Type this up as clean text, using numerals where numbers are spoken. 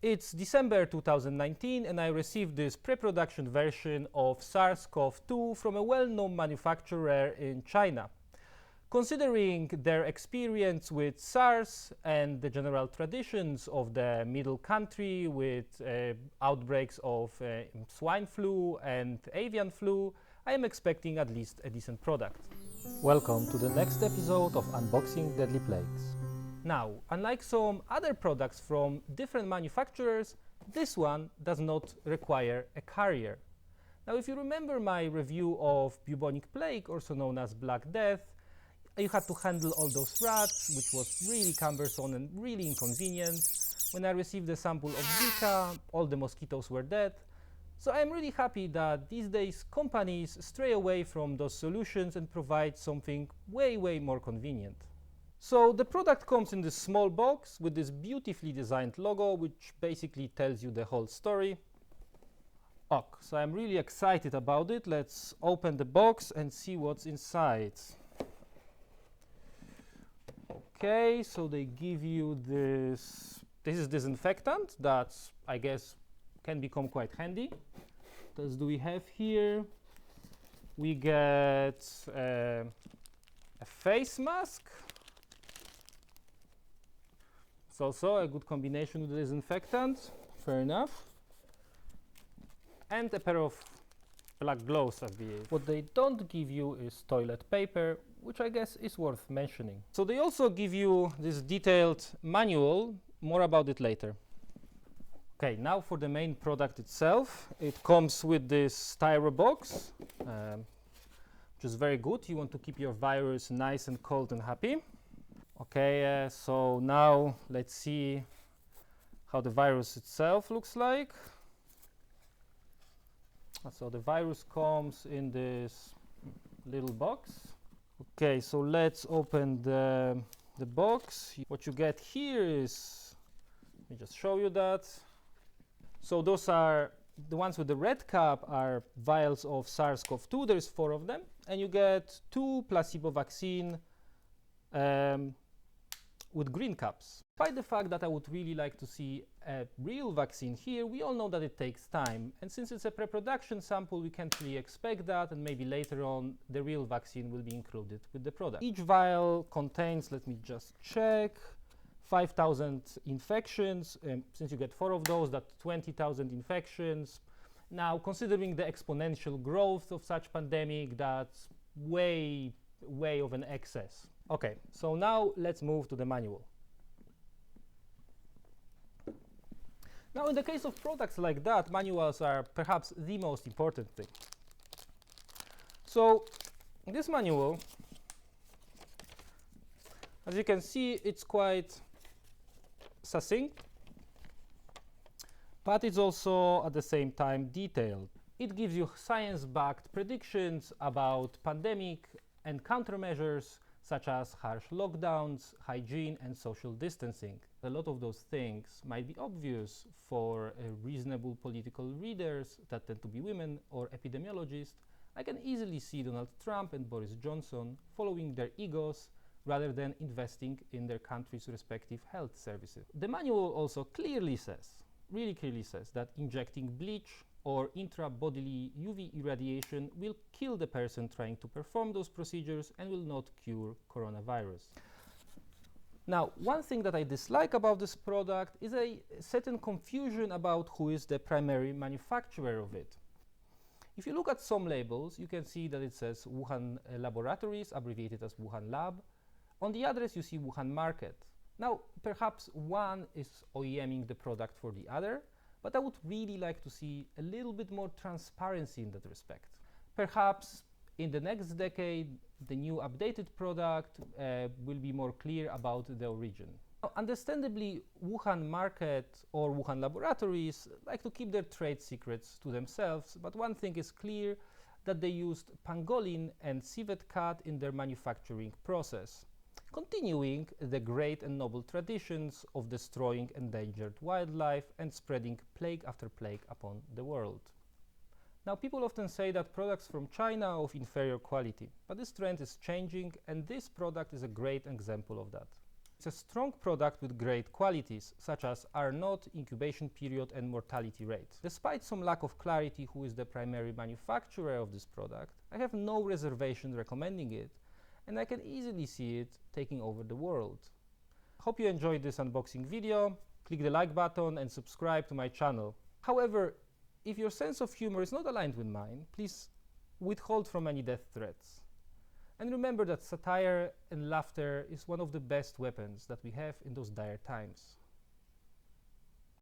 It's December 2019 and I received this pre-production version of SARS-CoV-2 from a well-known manufacturer in China. Considering their experience with SARS and the general traditions of the middle country with outbreaks of swine flu and avian flu, I am expecting at least a decent product. Welcome to the next episode of Unboxing Deadly Plagues. Now, unlike some other products from different manufacturers, this one does not require a carrier. Now, if you remember my review of bubonic plague, also known as Black Death, you had to handle all those rats, which was really cumbersome and really inconvenient. When I received a sample of Zika, all the mosquitoes were dead. So I'm really happy that these days companies stray away from those solutions and provide something way more convenient. So the product comes in this small box with this beautifully designed logo, which basically tells you the whole story. Ok, so I'm really excited about it. Let's open the box and see what's inside. Okay, so they give you this is disinfectant that I guess can become quite handy. What do we have here? We get a face mask. It's also a good combination with the disinfectant, fair enough. And a pair of black gloves, I believe. What they don't give you is toilet paper, which I guess is worth mentioning. So they also give you this detailed manual, more about it later. Okay, now for the main product itself. It comes with this styro box, which is very good. You want to keep your virus nice and cold and happy. Okay, so now let's see how the virus itself looks like. So the virus comes in this little box. Okay, so let's open the box. What you get here is, let me just show you that. So those are the ones with the red cap are vials of SARS-CoV-2. There's 4 of them, and you get 2 placebo vaccine with green caps. Despite the fact that I would really like to see a real vaccine here, we all know that it takes time. And since it's a pre-production sample, we can't really expect that, and maybe later on the real vaccine will be included with the product. Each vial contains, let me just check, 5,000 infections. Since you get 4 of those, that's 20,000 infections. Now, considering the exponential growth of such pandemic, that's way of an excess. Okay, so now let's move to the manual. Now, in the case of products like that, manuals are perhaps the most important thing. So, in this manual, as you can see, it's quite succinct, but it's also at the same time detailed. It gives you science-backed predictions about pandemic and countermeasures such as harsh lockdowns, hygiene, and social distancing. A lot of those things might be obvious for reasonable political readers that tend to be women or epidemiologists. I can easily see Donald Trump and Boris Johnson following their egos rather than investing in their country's respective health services. The manual also clearly says, really clearly says, that injecting bleach or intra-bodily UV irradiation will kill the person trying to perform those procedures and will not cure coronavirus. Now, one thing that I dislike about this product is a certain confusion about who is the primary manufacturer of it. If you look at some labels, you can see that it says Wuhan Laboratories, abbreviated as Wuhan Lab. On the others, you see Wuhan Market. Now, perhaps one is OEMing the product for the other, but I would really like to see a little bit more transparency in that respect. Perhaps in the next decade, the new updated product will be more clear about the origin. Now, understandably, Wuhan Market or Wuhan Laboratories like to keep their trade secrets to themselves, but one thing is clear, that they used pangolin and civet cat in their manufacturing process, continuing the great and noble traditions of destroying endangered wildlife and spreading plague after plague upon the world. Now, people often say that products from China are of inferior quality, but this trend is changing, and this product is a great example of that. It's a strong product with great qualities, such as R0, incubation period, and mortality rate. Despite some lack of clarity who is the primary manufacturer of this product, I have no reservation recommending it, and I can easily see it taking over the world. Hope you enjoyed this unboxing video. Click the like button and subscribe to my channel. However, if your sense of humor is not aligned with mine, please withhold from any death threats. And remember that satire and laughter is one of the best weapons that we have in those dire times.